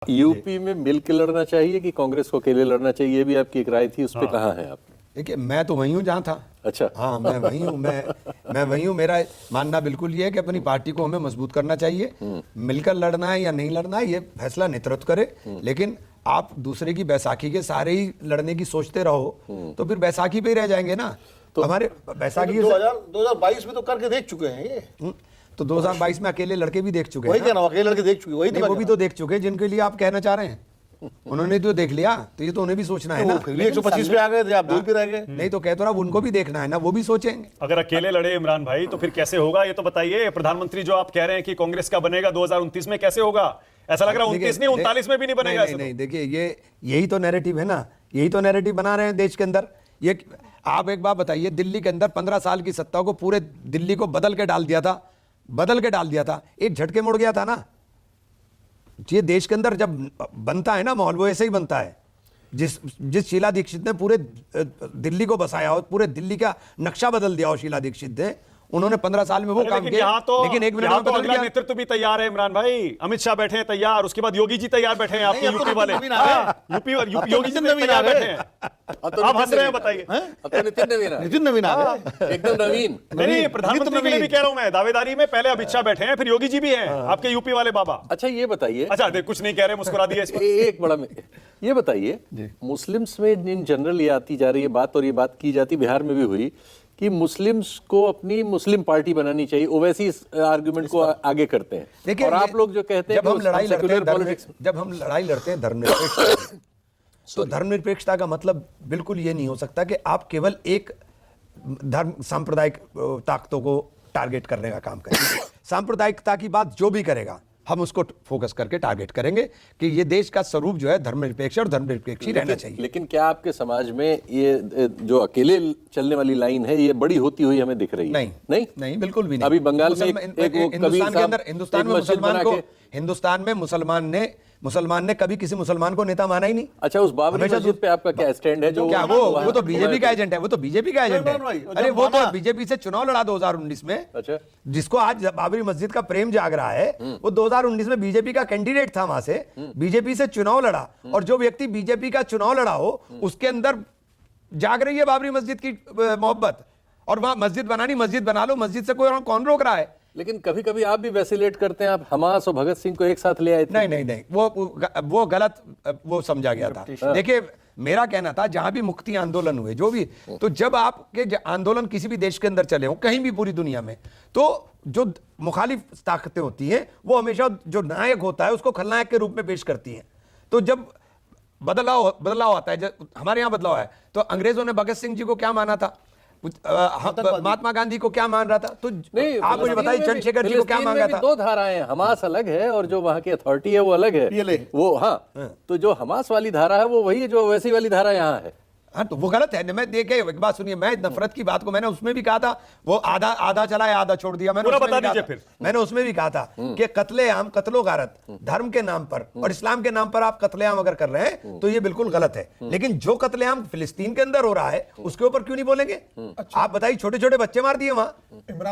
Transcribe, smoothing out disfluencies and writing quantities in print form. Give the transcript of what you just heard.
UP में मिल के लड़ना चाहिए कि कांग्रेस को अकेले लड़ना चाहिए, ये भी आपकी एक राय थी, उस पर कहाँ है आप? देखिए, मैं तो वहीं हूँ जहाँ था। अच्छा, हाँ, मैं वहीं हूँ, मैं वहीं हूँ। मेरा मानना बिल्कुल ये है कि अपनी पार्टी को हमें मजबूत करना चाहिए। मिलकर लड़ना है या नहीं लड़ना है, ये फैसला नेतृत्व करे। लेकिन आप दूसरे की बैसाखी के सारे ही लड़ने की सोचते रहो तो फिर बैसाखी पे ही रह जाएंगे ना। तो हमारे बैसाखी 2022 में तो करके देख चुके हैं ये। तो 2022 में अकेले लड़के भी देख चुके वही हैं कह ना? रहा हूं, अकेले लड़के देख चुके, वही नहीं, तो वो भी तो देख चुके हैं जिनके लिए आप कहना चाह रहे हैं। उन्होंने तो देख लिया, तो ये तो उन्हें भी सोचना है ना। फिर भी 125 पे आ गए थे, आप 2 पे रह गए। नहीं तो कह तो रहा, उनको भी देखना है ना, वो भी सोचेंगे। अगर अकेले लड़े इमरान भाई तो फिर कैसे होगा, ये तो बताइए। प्रधानमंत्री जो आप कह रहे हैं कि कांग्रेस का बनेगा 2029 में, कैसे होगा? ऐसा लग रहा है 29 नहीं 39 में भी नहीं बनेगा। नहीं, देखिए, यही तो नैरेटिव है ना, यही तो नैरेटिव बना रहे हैं देश के अंदर। ये आप एक बात बताइए, दिल्ली के अंदर 15 साल की सत्ता को पूरे दिल्ली को बदल के डाल दिया था, एक झटके मुड़ गया था ना। ये देश के अंदर जब बनता है ना माहौल, वो ऐसे ही बनता है। जिस शीला दीक्षित ने पूरे दिल्ली को बसाया हो, पूरे दिल्ली का नक्शा बदल दिया हो शीला दीक्षित ने, उन्होंने 15 साल में वो काम किया। लेकिन एक मिनट में बदल अगला गया। नेतृत्व भी तैयार है इमरान भाई। अमित शाह बैठे हैं तैयार, उसके बाद योगी जी तैयार बैठे हैं, आपके यूपी वाले। योगी जी तैयार बैठे हैं। आप हंस रहे हैं, बताइए। नितिन नवीन आ गए, एकदम नवीन। नहीं, प्रधानमंत्री के लिए भी कह रहा हूं मैं, दावेदारी में पहले अमित शाह बैठे हैं, फिर योगी जी भी हैं, आपके यूपी वाले बाबा। अच्छा, ये बताइए। अच्छा, कुछ नहीं कह रहे, मुस्कुरा दिए इस पर। एक बड़ा ये बताइए, मुस्लिम्स में इन जनरल ये आती जा रही है बात, और ये बात की जाती बिहार में भी हुई कि मुस्लिम्स को अपनी मुस्लिम पार्टी बनानी चाहिए, ओवैसी आर्गुमेंट को आगे करते हैं। देखिए, और आप लोग जो कहते हैं जब हम लड़ाई लड़ते हैं धर्मनिरपेक्ष, तो धर्मनिरपेक्षता का मतलब बिल्कुल ये नहीं हो सकता कि आप केवल एक धर्म सांप्रदायिक ताकतों को टारगेट करने का काम करें। सांप्रदायिकता की बात जो भी करेगा, हम उसको फोकस करके टारगेट करेंगे कि ये देश का स्वरूप जो है धर्मनिरपेक्ष और धर्मनिरपेक्ष ही रहना चाहिए। लेकिन क्या आपके समाज में ये जो अकेले चलने वाली लाइन है, ये बड़ी होती हुई हमें दिख रही है? नहीं, बिल्कुल भी नहीं। अभी बंगाल में हिंदुस्तान के अंदर हिंदुस्तान में मुसलमान ने कभी किसी मुसलमान को नेता माना ही नहीं। अच्छा, उस बाबरी मस्जिद पे आपका क्या स्टैंड है? जो क्या वो तो बीजेपी का एजेंट है, वो तो बीजेपी का एजेंट है। अरे वो तो बीजेपी से चुनाव लड़ा 2019 में। अच्छा, जिसको आज बाबरी मस्जिद का प्रेम जाग रहा है, वो 2019 में बीजेपी का कैंडिडेट था, वहां से बीजेपी से चुनाव लड़ा। और जो व्यक्ति बीजेपी का चुनाव लड़ा हो, उसके अंदर जाग रही है बाबरी मस्जिद की मोहब्बत। और वहां मस्जिद बनानी, मस्जिद बना लो, मस्जिद से कोई कौन रोक रहा है? लेकिन कभी कभी आप भी वैसिलेट करते हैं, आप हमास और भगत सिंह को एक साथ ले आए थे। नहीं, वो गलत वो समझा गया था। देखिए, मेरा कहना था जहां भी मुक्ति आंदोलन हुए, जो भी, तो जब आपके आंदोलन किसी भी देश के अंदर चले हो, कहीं भी पूरी दुनिया में, तो जो मुखालिफ ताकतें होती हैं, वो हमेशा जो नायक होता है उसको खलनायक के रूप में पेश करती हैं। तो जब बदलाव आता है, जब हमारे यहाँ बदलाव है, तो अंग्रेजों ने भगत सिंह जी को क्या माना था, महात्मा गांधी को क्या मान रहा था? तो नहीं, आप मुझे बताइए, चंद्रशेखर जी को क्या मान रहा था? दो धाराएं हैं, हमास अलग है और जो वहां की अथॉरिटी है वो अलग है। वो तो जो हमास वाली धारा है वो वही है जो वैसी वाली धारा यहाँ है। हाँ, तो वो गलत है। मैं देखे, एक बात सुनिए, मैं नफरत की बात को मैंने उसमें भी कहा था, वो आधा चला है, आधा छोड़ दिया। मैंने उसमें भी कहा था कि कत्लेआम, कत्लो गारत धर्म के नाम पर और इस्लाम के नाम पर आप कत्लेआम अगर कर रहे हैं तो ये बिल्कुल गलत है। लेकिन जो कत्लेआम फिलिस्तीन के अंदर हो रहा है, उसके ऊपर क्यों नहीं बोलेंगे? आप बताइए, छोटे छोटे बच्चे मार दिए वहां।